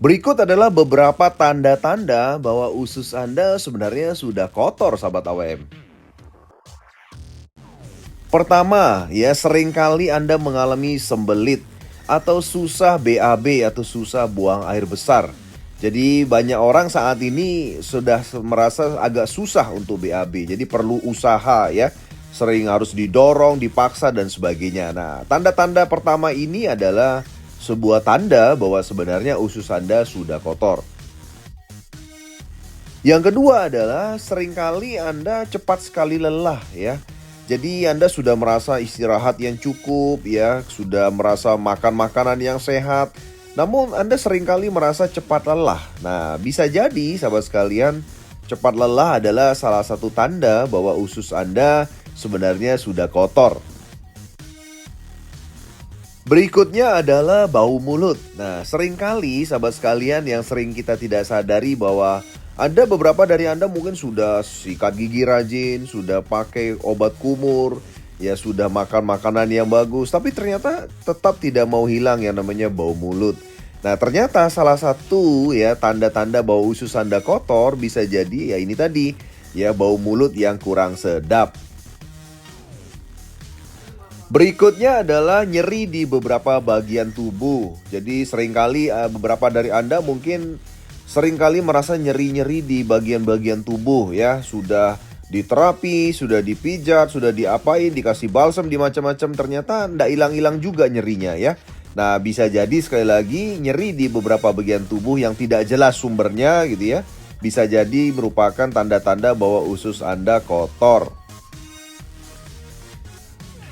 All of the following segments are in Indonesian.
Berikut adalah beberapa tanda-tanda bahwa usus Anda sebenarnya sudah kotor, sahabat AWM. Pertama, ya seringkali Anda mengalami sembelit atau susah BAB atau susah buang air besar. Jadi banyak orang saat ini sudah merasa agak susah untuk BAB. Jadi perlu usaha ya. Sering harus didorong, dipaksa dan sebagainya. Nah, tanda-tanda pertama ini adalah sebuah tanda bahwa sebenarnya usus Anda sudah kotor. Yang kedua adalah seringkali Anda cepat sekali lelah ya. Jadi Anda sudah merasa istirahat yang cukup ya, sudah merasa makan makanan yang sehat. Namun Anda seringkali merasa cepat lelah. Nah, bisa jadi sahabat sekalian, cepat lelah adalah salah satu tanda bahwa usus Anda sebenarnya sudah kotor. Berikutnya adalah bau mulut. Nah, seringkali sahabat sekalian yang sering kita tidak sadari bahwa ada beberapa dari Anda mungkin sudah sikat gigi rajin, sudah pakai obat kumur, ya sudah makan makanan yang bagus, tapi ternyata tetap tidak mau hilang yang namanya bau mulut. Nah, ternyata salah satu ya tanda-tanda bahwa usus Anda kotor bisa jadi ya ini tadi, ya bau mulut yang kurang sedap. Berikutnya adalah nyeri di beberapa bagian tubuh. Jadi seringkali beberapa dari Anda mungkin seringkali merasa nyeri-nyeri di bagian-bagian tubuh ya. Sudah diterapi, sudah dipijat, sudah diapain, dikasih balsam, di macam-macam, ternyata ndak hilang-hilang juga nyerinya ya. Nah, bisa jadi sekali lagi nyeri di beberapa bagian tubuh yang tidak jelas sumbernya gitu ya. Bisa jadi merupakan tanda-tanda bahwa usus Anda kotor.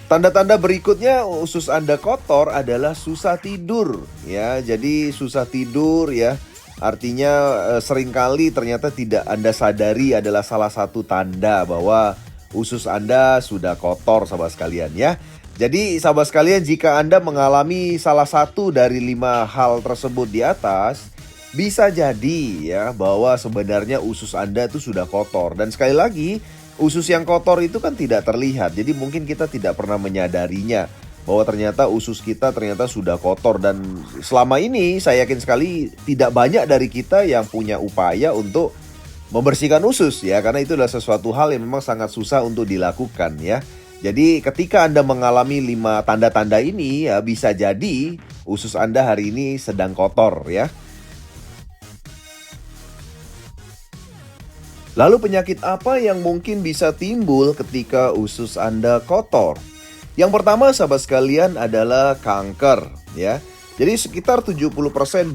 Tanda-tanda berikutnya usus Anda kotor adalah susah tidur ya. Jadi susah tidur ya. Artinya seringkali ternyata tidak Anda sadari adalah salah satu tanda bahwa usus Anda sudah kotor sahabat sekalian ya. Jadi sahabat sekalian, jika Anda mengalami salah satu dari 5 hal tersebut di atas, bisa jadi ya bahwa sebenarnya usus Anda itu sudah kotor. Dan sekali lagi, usus yang kotor itu kan tidak terlihat. Jadi mungkin kita tidak pernah menyadarinya bahwa ternyata usus kita ternyata sudah kotor. Dan selama ini saya yakin sekali tidak banyak dari kita yang punya upaya untuk membersihkan usus ya. Karena itu adalah sesuatu hal yang memang sangat susah untuk dilakukan ya. Jadi ketika Anda mengalami 5 tanda-tanda ini ya, bisa jadi usus Anda hari ini sedang kotor ya. Lalu penyakit apa yang mungkin bisa timbul ketika usus Anda kotor? Yang pertama sahabat sekalian adalah kanker ya. Jadi sekitar 70%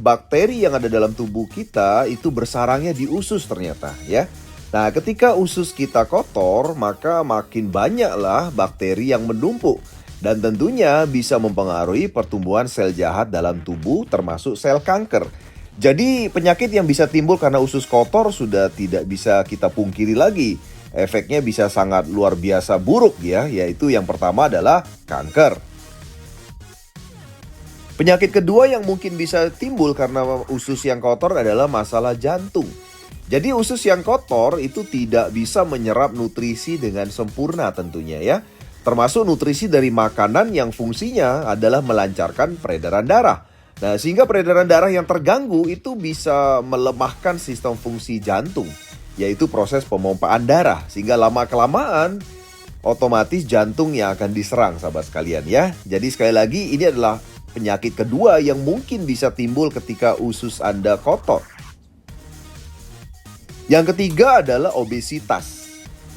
bakteri yang ada dalam tubuh kita itu bersarangnya di usus ternyata ya. Nah, ketika usus kita kotor, maka makin banyaklah bakteri yang menumpuk. Dan tentunya bisa mempengaruhi pertumbuhan sel jahat dalam tubuh termasuk sel kanker. Jadi penyakit yang bisa timbul karena usus kotor sudah tidak bisa kita pungkiri lagi. Efeknya bisa sangat luar biasa buruk ya, yaitu yang pertama adalah kanker. Penyakit kedua yang mungkin bisa timbul karena usus yang kotor adalah masalah jantung. Jadi usus yang kotor itu tidak bisa menyerap nutrisi dengan sempurna tentunya ya. Termasuk nutrisi dari makanan yang fungsinya adalah melancarkan peredaran darah. Nah, sehingga peredaran darah yang terganggu itu bisa melemahkan sistem fungsi jantung, yaitu proses pemompaan darah. Sehingga lama-kelamaan otomatis jantung yang akan diserang sahabat sekalian ya. Jadi sekali lagi ini adalah penyakit kedua yang mungkin bisa timbul ketika usus Anda kotor. Yang ketiga adalah obesitas.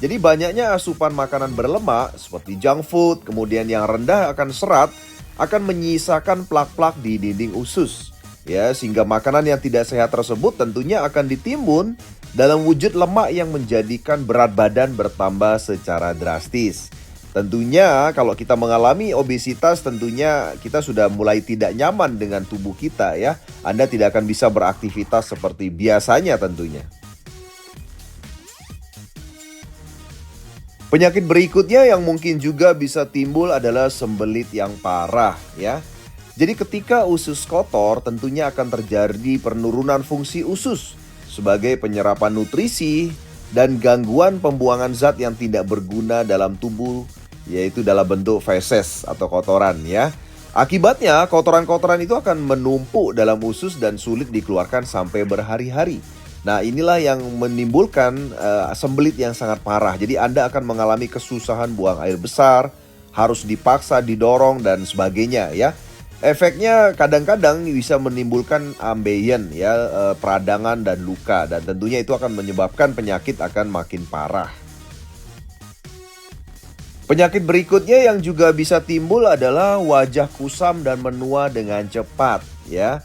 Jadi banyaknya asupan makanan berlemak seperti junk food, kemudian yang rendah akan serat, akan menyisakan plak-plak di dinding usus. Ya, sehingga makanan yang tidak sehat tersebut tentunya akan ditimbun dalam wujud lemak yang menjadikan berat badan bertambah secara drastis. Tentunya kalau kita mengalami obesitas, tentunya kita sudah mulai tidak nyaman dengan tubuh kita ya. Anda tidak akan bisa beraktivitas seperti biasanya tentunya. Penyakit berikutnya yang mungkin juga bisa timbul adalah sembelit yang parah ya. Jadi ketika usus kotor tentunya akan terjadi penurunan fungsi usus sebagai penyerapan nutrisi dan gangguan pembuangan zat yang tidak berguna dalam tubuh, yaitu dalam bentuk feses atau kotoran ya. Akibatnya, kotoran-kotoran itu akan menumpuk dalam usus dan sulit dikeluarkan sampai berhari-hari. Nah, inilah yang menimbulkan sembelit yang sangat parah. Jadi Anda akan mengalami kesusahan buang air besar, harus dipaksa didorong dan sebagainya ya. Efeknya kadang-kadang bisa menimbulkan ambeien ya, peradangan dan luka, dan tentunya itu akan menyebabkan penyakit akan makin parah. Penyakit berikutnya yang juga bisa timbul adalah wajah kusam dan menua dengan cepat ya.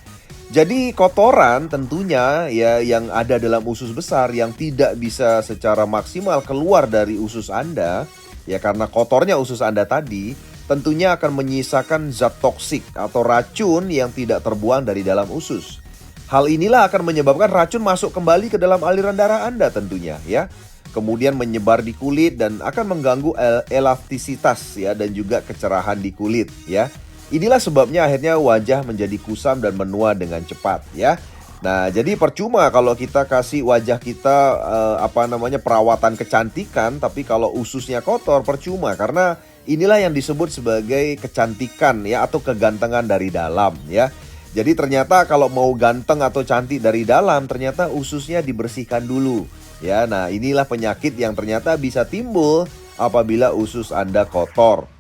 Jadi kotoran tentunya ya yang ada dalam usus besar yang tidak bisa secara maksimal keluar dari usus Anda ya, karena kotornya usus Anda tadi tentunya akan menyisakan zat toksik atau racun yang tidak terbuang dari dalam usus. Hal inilah akan menyebabkan racun masuk kembali ke dalam aliran darah Anda tentunya ya. Kemudian menyebar di kulit dan akan mengganggu elastisitas ya, dan juga kecerahan di kulit ya. Inilah sebabnya akhirnya wajah menjadi kusam dan menua dengan cepat ya. Nah, jadi percuma kalau kita kasih wajah kita perawatan kecantikan, tapi kalau ususnya kotor percuma, karena inilah yang disebut sebagai kecantikan ya, atau kegantengan dari dalam ya. Jadi ternyata kalau mau ganteng atau cantik dari dalam, ternyata ususnya dibersihkan dulu ya. Nah, inilah penyakit yang ternyata bisa timbul apabila usus Anda kotor.